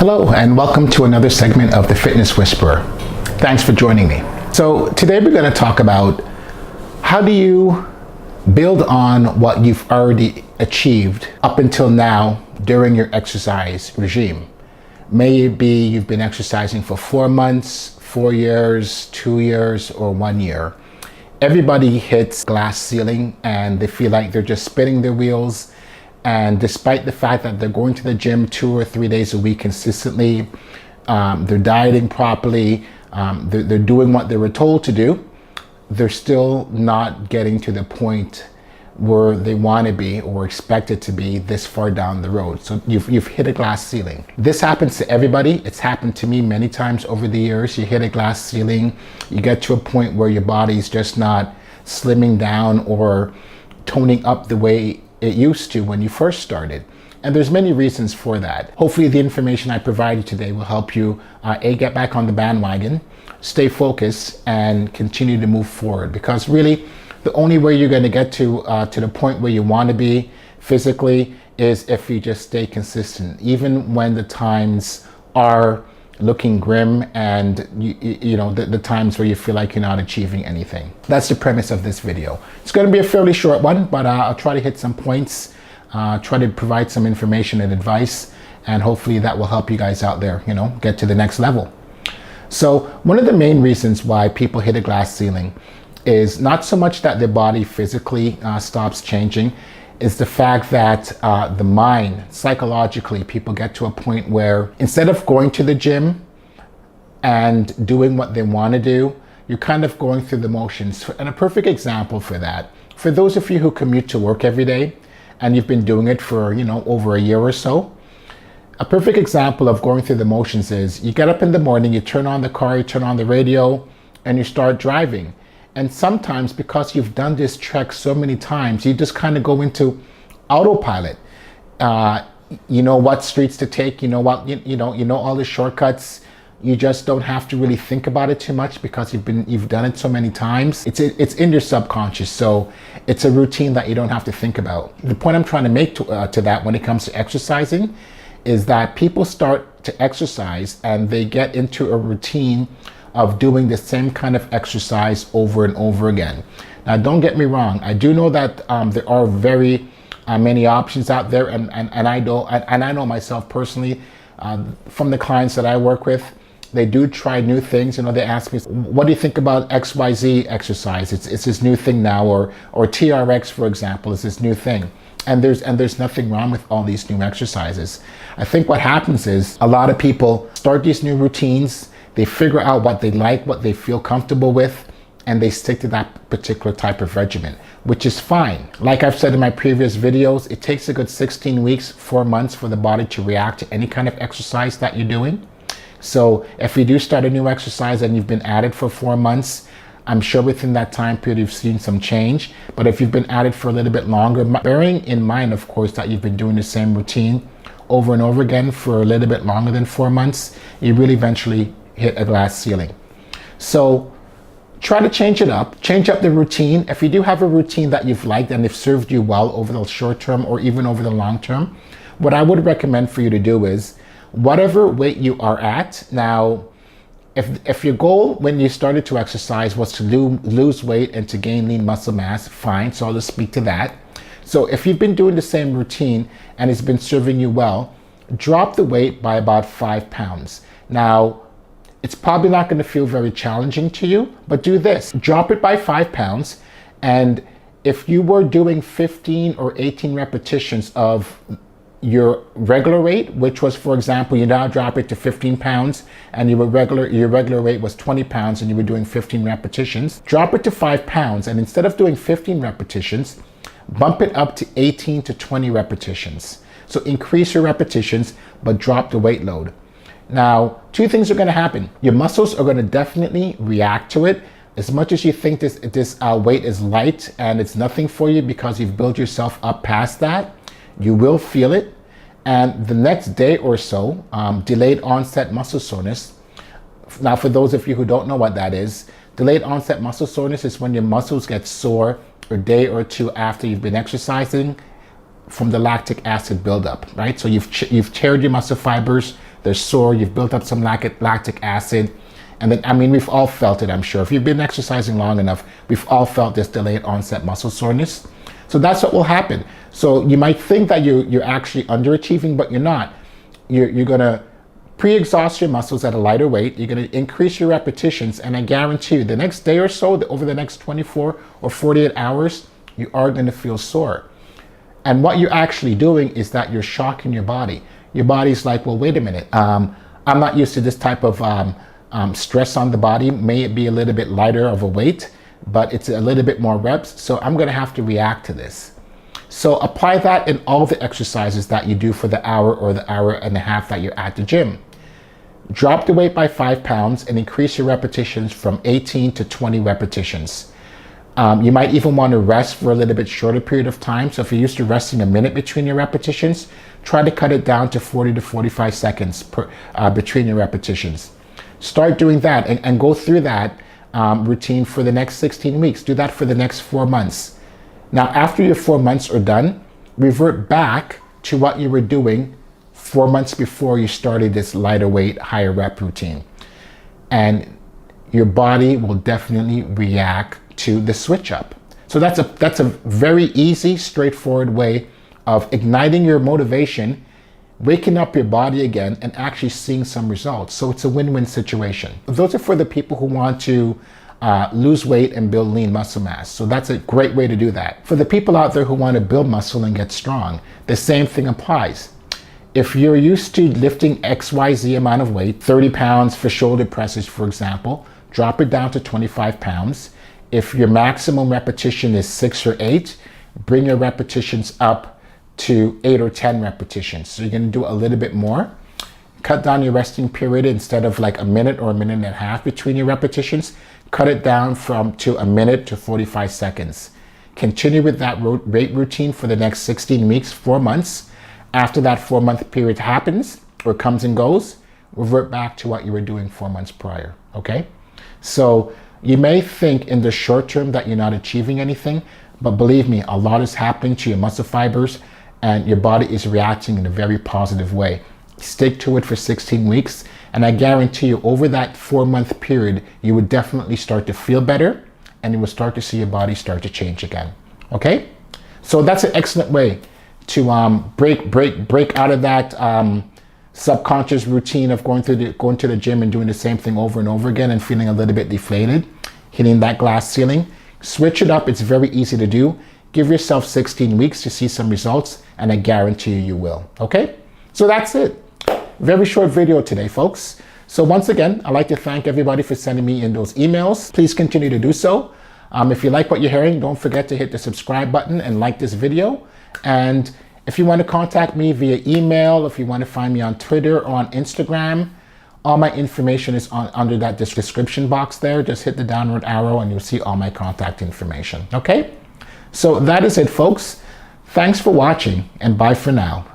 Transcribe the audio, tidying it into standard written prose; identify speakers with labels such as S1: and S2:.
S1: Hello and welcome to another segment of the Fitness Whisperer. Thanks for joining me. So today we're going to talk about how do you build on what you've already achieved up until now during your exercise regime. May it be you've been exercising for 4 months, 4 years, 2 years, or 1 year. Everybody hits glass ceiling and they feel like they're just spinning their wheels. And despite the fact that they're going to the gym 2 or 3 days a week consistently, they're dieting properly, they're doing what they were told to do, they're still not getting to the point where they want to be or expected to be this far down the road. So you've hit a glass ceiling. This happens to everybody. It's happened to me many times over the years. You hit a glass ceiling, you get to a point where your body's just not slimming down or toning up the way it used to when you first started. And there's many reasons for that. Hopefully the information I provide you today will help you get back on the bandwagon, stay focused, and continue to move forward. Because really, the only way you're going to get to the point where you want to be physically is if you just stay consistent, even when the times are looking grim and you know the times where you feel like you're not achieving anything. That's the premise of this video. It's going to be a fairly short one, but I'll try to hit some points, try to provide some information and advice, and hopefully that will help you guys out there, get to the next level. So one of the main reasons why people hit a glass ceiling is not so much that their body physically stops changing, is the fact that the mind, psychologically, people get to a point where instead of going to the gym and doing what they want to do, you're kind of going through the motions. And a perfect example for that, for those of you who commute to work every day and you've been doing it for, over a year or so, a perfect example of going through the motions is you get up in the morning, you turn on the car, you turn on the radio, and you start driving. And sometimes because you've done this trek so many times, you just kind of go into autopilot. You know what streets to take, you know all the shortcuts. You just don't have to really think about it too much because you've done it so many times. It's in your subconscious, so it's a routine that you don't have to think about. The point I'm trying to make to that when it comes to exercising is that people start to exercise and they get into a routine of doing the same kind of exercise over and over again. Now, don't get me wrong. I do know that there are very many options out there, and I know myself personally from the clients that I work with, they do try new things. They ask me, "What do you think about XYZ exercise? It's this new thing now," or TRX, for example, is this new thing. And there's nothing wrong with all these new exercises. I think what happens is a lot of people start these new routines. They figure out what they like, what they feel comfortable with, and they stick to that particular type of regimen, which is fine. Like I've said in my previous videos, it takes a good 16 weeks, 4 months for the body to react to any kind of exercise that you're doing. So if you do start a new exercise and you've been at it for 4 months, I'm sure within that time period you've seen some change. But if you've been at it for a little bit longer, bearing in mind, of course, that you've been doing the same routine over and over again for a little bit longer than 4 months, you really eventually hit a glass ceiling. So try to change it up, change up the routine. If you do have a routine that you've liked and it's served you well over the short term or even over the long term, what I would recommend for you to do is whatever weight you are at. Now, if your goal when you started to exercise was to lose weight and to gain lean muscle mass, fine. So I'll just speak to that. So if you've been doing the same routine and it's been serving you well, drop the weight by about 5 pounds. Now, it's probably not going to feel very challenging to you, but do this. Drop it by 5 pounds. And if you were doing 15 or 18 repetitions of your regular weight, which was, for example, you now drop it to 15 pounds and your regular weight was 20 pounds and you were doing 15 repetitions, drop it to 5 pounds. And instead of doing 15 repetitions, bump it up to 18 to 20 repetitions. So increase your repetitions, but drop the weight load. Now, 2 things are going to happen. Your muscles are going to definitely react to it. As much as you think this weight is light and it's nothing for you because you've built yourself up past that, you will feel it. And the next day or so, delayed onset muscle soreness. Now, for those of you who don't know what that is, delayed onset muscle soreness is when your muscles get sore a day or 2 after you've been exercising from the lactic acid buildup, right? So you've teared your muscle fibers they're sore, you've built up some lactic acid. And then, I mean, we've all felt it, I'm sure. If you've been exercising long enough, we've all felt this delayed onset muscle soreness. So that's what will happen. So you might think that you're actually underachieving, but you're not. You're gonna pre-exhaust your muscles at a lighter weight. You're gonna increase your repetitions, and I guarantee you, the next day or so, over the next 24 or 48 hours, you are gonna feel sore. And what you're actually doing is that you're shocking your body. Your body's like, well, wait a minute. I'm not used to this type of stress on the body. May it be a little bit lighter of a weight, but it's a little bit more reps. So I'm gonna have to react to this. So apply that in all the exercises that you do for the hour or the hour and a half that you're at the gym. Drop the weight by 5 pounds and increase your repetitions from 18 to 20 repetitions. You might even want to rest for a little bit shorter period of time. So if you're used to resting a minute between your repetitions, try to cut it down to 40 to 45 seconds between your repetitions. Start doing that and go through that routine for the next 16 weeks. Do that for the next 4 months. Now, after your 4 months are done, revert back to what you were doing 4 months before you started this lighter weight, higher rep routine. And your body will definitely react to the switch up. So that's a very easy, straightforward way of igniting your motivation, waking up your body again, and actually seeing some results. So it's a win-win situation. Those are for the people who want to lose weight and build lean muscle mass. So that's a great way to do that. For the people out there who want to build muscle and get strong, the same thing applies. If you're used to lifting XYZ amount of weight, 30 pounds for shoulder presses, for example, drop it down to 25 pounds. If your maximum repetition is 6 or 8, bring your repetitions up to 8 or 10 repetitions. So you're going to do a little bit more. Cut down your resting period. Instead of like a minute or a minute and a half between your repetitions, cut it down to a minute to 45 seconds. Continue with that rate routine for the next 16 weeks, 4 months. After that 4-month period happens or comes and goes, revert back to what you were doing 4 months prior, okay? So you may think in the short term that you're not achieving anything, but believe me, a lot is happening to your muscle fibers and your body is reacting in a very positive way. Stick to it for 16 weeks, and I guarantee you over that 4-month period, you would definitely start to feel better and you will start to see your body start to change again, okay? So that's an excellent way to break out of that subconscious routine of going to the gym and doing the same thing over and over again and feeling a little bit deflated, hitting that glass ceiling. Switch it up. It's very easy to do. Give yourself 16 weeks to see some results, and I guarantee you will. Okay? So that's it. Very short video today, folks. So once again, I'd like to thank everybody for sending me in those emails. Please continue to do so. If you like what you're hearing, don't forget to hit the subscribe button and like this video. And if you want to contact me via email, if you want to find me on Twitter or on Instagram, all my information is under that description box there. Just hit the downward arrow and you'll see all my contact information. Okay? So that is it, folks. Thanks for watching, and bye for now.